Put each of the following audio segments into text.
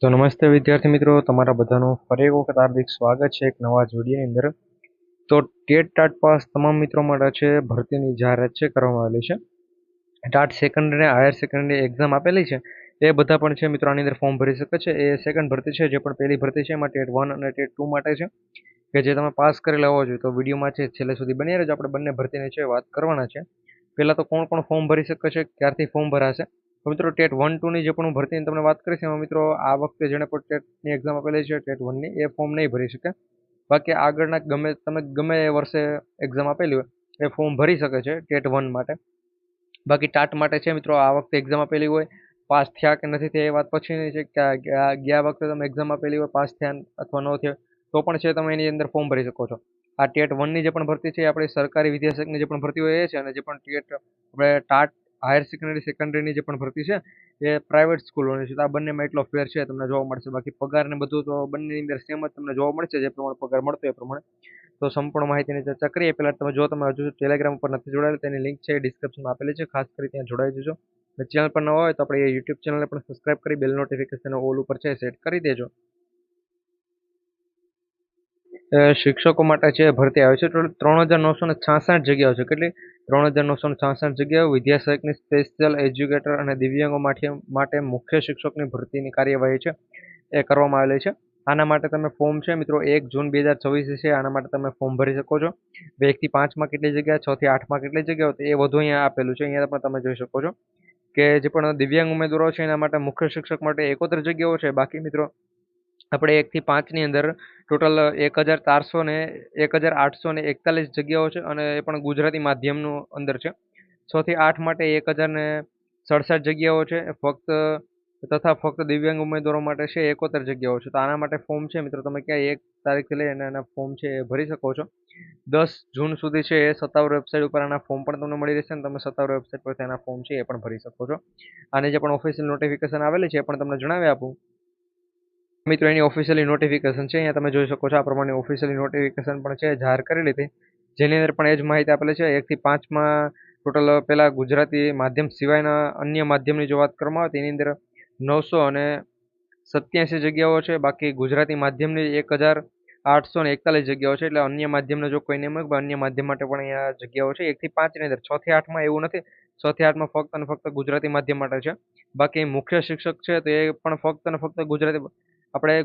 તો નમસ્તે વિદ્યાર્થી મિત્રો, તમારા બધાનું ફરી એક વખત હાર્દિક સ્વાગત છે એક નવા જ વિડીયોની અંદર. તો ટેટ ટાટ પાસ તમામ મિત્રો માટે છે ભરતીની જાહેરાત છે કરવામાં આવેલી છે. TAT secondary higher secondary exam આપેલી છે એ બધા પણ છે મિત્રો આની અંદર ફોર્મ ભરી શકે છે. એ સેકન્ડ ભરતી છે, જે પણ પહેલી ભરતી છે એમાં ટેટ 1 અને ટેટ 2 માટે છે કે જે તમે પાસ કરેલા હોવો જોઈએ. તો વિડીયોમાં છે છેલ્લે સુધી બની રહેજો, આપણે બંને ભરતીની છે વાત કરવાના છે. પહેલાં તો કોણ કોણ ફોર્મ ભરી શકે છે, ક્યારથી ફોર્મ ભરાશે. તો મિત્રો ટેટ 1-2ની જે પણ હું ભરતીની તમને વાત કરીશ એમાં મિત્રો આ વખતે જેણે પણ ટેટની એક્ઝામ આપેલી છે ટેટ 1ની એ ફોર્મ નહીં ભરી શકે. બાકી આગળના ગમે એ વર્ષે એક્ઝામ આપેલી હોય એ ફોર્મ ભરી શકે છે ટેટ 1 માટે. બાકી ટાટ માટે છે મિત્રો આ વખતે એક્ઝામ આપેલી હોય, પાસ થયા કે નથી થયા એ વાત પછીની છે. કે ગયા વખતે તમે એક્ઝામ આપેલી હોય, પાસ થયા અથવા ન થયા તો પણ છે તમે એની અંદર ફોર્મ ભરી શકો છો. આ ટેટ 1ની જે પણ ભરતી છે એ આપણી સરકારી વિદ્યાશાખાની જે પણ ભરતી હોય એ છે, અને જે પણ ટેટ આપણે ટાટ હાયર સેકન્ડરીની જે પણ ભરતી છે એ પ્રાઇવેટ સ્કૂલોની છે. તો આ બંનેમાં એટલો ફેર છે તમને જોવા મળશે. બાકી પગાર ને બધું તો બંનેની અંદર સેમ જ તમને જોવા મળશે, જે પ્રમાણે પગાર મળતો એ પ્રમાણે. તો સંપૂર્ણ માહિતીની ચર્ચા કરીએ. પહેલાં તમે હજુ ટેલિગ્રામ ઉપર નથી જોડાયેલા, તેની લિંક છે ડિસ્ક્રિપ્શનમાં આપેલી છે, ખાસ કરી ત્યાં જોડાઈ જજો. ચેનલ પર ન હોય તો આપણે યુટ્યુબ ચેનલને પણ સબસ્ક્રાઇબ કરી બેલ નોટિફિકેશન ઓલ ઉપર છે સેટ કરી દેજો. શિક્ષકો માટે છે ભરતી આવે છે. ટોટલ 3,966 જગ્યાઓ છે. કેટલી? 3,966 જગ્યાઓ. વિદ્યાસહાયકની સ્પેશિયલ એજ્યુકેટર અને દિવ્યાંગો માટે મુખ્ય શિક્ષકની ભરતીની કાર્યવાહી છે એ કરવામાં આવેલી છે. આના માટે તમે ફોર્મ છે મિત્રો 1 જૂન 2024 છે. આના માટે તમે ફોર્મ ભરી શકો છો. 2 થી 5માં કેટલી જગ્યા, 6 થી 8માં કેટલી જગ્યાઓ, એ બધું અહીંયા આપેલું છે. અહીંયા પણ તમે જોઈ શકો છો કે જે પણ દિવ્યાંગ ઉમેદવારો છે એના માટે મુખ્ય શિક્ષક માટે 71 જગ્યાઓ છે. બાકી મિત્રો આપણે 1 થી 5ની અંદર ટોટલ 1,841 જગ્યાઓ છે, અને એ પણ ગુજરાતી માધ્યમનું અંદર છે. 6 થી 8 માટે 1,067 જગ્યાઓ છે ફક્ત દિવ્યાંગ ઉમેદવારો માટે છે 71 જગ્યાઓ છે. તો આના માટે ફોર્મ છે મિત્રો તમે ક્યાં 1 તારીખથી લઈને એના ફોર્મ છે એ ભરી શકો છો. 10 જૂન સુધી છે એ સત્તાવાર વેબસાઇટ ઉપર આના ફોર્મ પણ તમને મળી રહેશે, અને તમે સત્તાવાર વેબસાઇટ પરથી આના ફોર્મ છે એ પણ ભરી શકો છો. આની જે પણ ઓફિશિયલ નોટિફિકેશન આવેલી છે એ પણ તમને જણાવી આપું. મિત્રો એની ઓફિશિયલી નોટિફિકેશન છે, અહીંયા તમે જોઈ શકો છો. આ પ્રમાણે ઓફિશિયલી નોટિફિકેશન પણ છે જાહેર કરી લીધી, જેની અંદર પણ એ જ માહિતી આપેલી છે. 1 થી 5માં ટોટલ પહેલાં ગુજરાતી માધ્યમ સિવાયના અન્ય માધ્યમની જો વાત કરવામાં આવે તેની અંદર 987 જગ્યાઓ છે. બાકી ગુજરાતી માધ્યમની 1,841 જગ્યાઓ છે. એટલે અન્ય માધ્યમનો જો કોઈને એમ અન્ય માધ્યમ માટે પણ અહીંયા જગ્યાઓ છે 1 થી 5ની અંદર. 6 થી 8માં એવું નથી. 6 થી 8માં ફક્ત અને ફક્ત ગુજરાતી માધ્યમ માટે છે. બાકી મુખ્ય શિક્ષક છે તો એ પણ ફક્ત અને ફક્ત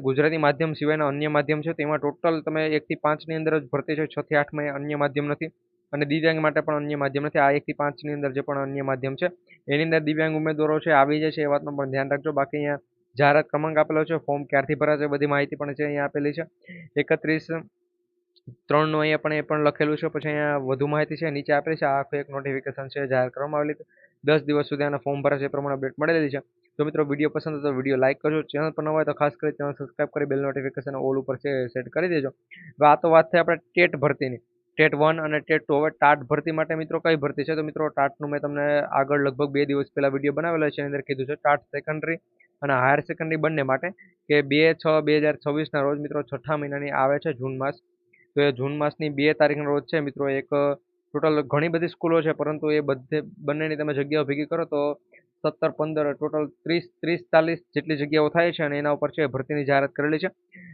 ગુજરાતી માધ્યમ સિવાયના અન્ય માધ્યમ છે તેમાં ટોટલ તમે 1 થી 5ની અંદર જ ભરતી છે. 6 થી 8માં એ અન્ય માધ્યમ નથી, અને દિવ્યાંગ માટે પણ અન્ય માધ્યમ નથી. આ 1 થી 5ની અંદર જે પણ અન્ય માધ્યમ છે એની અંદર દિવ્યાંગ ઉમેદવારો છે આવી જાય છે, એ વાતનું પણ ધ્યાન રાખજો. બાકી અહીંયા જાહેરાત ક્રમાંક આપેલો છે, ફોર્મ ક્યારથી ભરાશે બધી માહિતી પણ છે અહીંયા આપેલી છે. 31/3નું અહીંયા પણ એ પણ લખેલું છે. પછી અહીંયા વધુ માહિતી છે નીચે આપેલી છે. આ આખું એક નોટિફિકેશન છે જાહેર કરવામાં આવેલી. 10 દિવસ સુધી આના ફોર્મ ભરાશે એ પ્રમાણે અપડેટ મળેલી છે. તો મિત્રો વિડીયો પસંદ હોય તો વિડીયો લાઇક કરજો. ચેનલ પર ન હોય તો ખાસ કરી ચેનલ સબસ્ક્રાઇબ કરી બેલ નોટિફિકેશન ઓલ ઉપર છે સેટ કરી દેજો. હવે આ તો વાત થઈ આપણે ટેટ ભરતીની. ટેટ 1 અને ટેટ 2. હવે ટાટ ભરતી માટે મિત્રો કઈ ભરતી છે? તો મિત્રો ટાટનું મેં તમને આગળ લગભગ 2 દિવસ પહેલા વિડીયો બનાવેલો છે, એની અંદર કીધું છે ટાટ સેકન્ડરી અને હાયર સેકન્ડરી બંને માટે કે 2/6/2024ના રોજ મિત્રો 6ઠા મહિનાની આવે છે જૂન માસ. તો એ જૂન માસની 2 તારીખના રોજ છે મિત્રો એક ટોટલ ઘણી બધી સ્કૂલો છે, પરંતુ એ બંનેની તમે જગ્યાઓ ભેગી કરો તો 17, 15 ટોટલ 30-40 જેટલી જગ્યાઓ થાય છે, અને એના ઉપર છે ભરતીની જાહેરાત કરેલી છે.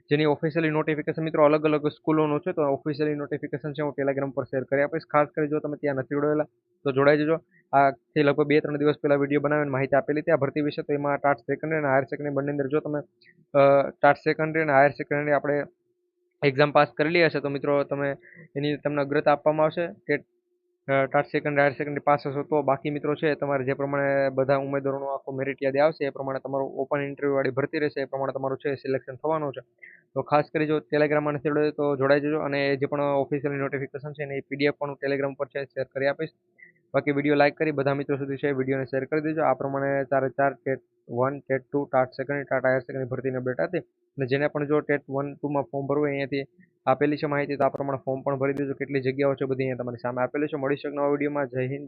જેની ઓફિશિયલી નોટિફિકેશન મિત્રો અલગ અલગ સ્કૂલોનું છે. તો ઓફિશિયલી નોટિફિકેશન છે હું ટેલિગ્રામ પર શેર કરી આપીશ. ખાસ કરી જો તમે ત્યાં નથી જોડાયેલા તો જોડાઈ જજો. આથી લગભગ 2-3 દિવસ પહેલા વિડીયો બનાવીને માહિતી આપેલી ત્યાં ભરતી વિશે. તો એમાં ટાટ સેકન્ડરી અને હાયર સેકન્ડરી બંને અંદર જો તમે ટાટ સેકન્ડરી અને હાયર સેકન્ડરી આપણે એક્ઝામ પાસ કરેલી હશે તો મિત્રો તમને અગ્રતા આપવામાં આવશે. TAT secondary higher secondary pass હશો તો. બાકી મિત્રો છે તમારે જે પ્રમાણે બધા ઉમેદવારોનું આખું મેરિટ યાદી આવશે એ પ્રમાણે તમારું ઓપન ઇન્ટરવ્યૂ વાળી ભરતી રહેશે, એ પ્રમાણે તમારું છે સિલેક્શન થવાનું છે. તો ખાસ કરી જો ટેલિગ્રામમાં નથી જોડાયો તો જોડાઈ જજો, અને જે પણ ઓફિશિયલી નોટિફિકેશન છે એની પીડીએફ પણ હું ટેલિગ્રામ પર છે શેર કરી આપીશ. બાકી વિડીયો લાઇક કરી બધા મિત્રો સુધી છે વિડીયોને શેર કરી દેજો. આ પ્રમાણે 4 TET 1, TET 2, TAT secondary, TAT higher secondary ભરતીની અપડેટ હતી. અને જેને પણ જો ટેટ 1-2માં ફોર્મ ભરવું અહીંયાથી આપેલી છે માહિતી, તો આ પ્રમાણે ફોર્મ પણ ભરી દેજો. કેટલી જગ્યાઓ છે બધી અહીંયા તમારી સામે આપેલી છે. મળીશું એક નવા વિડીયોમાં. જય હિન્દ.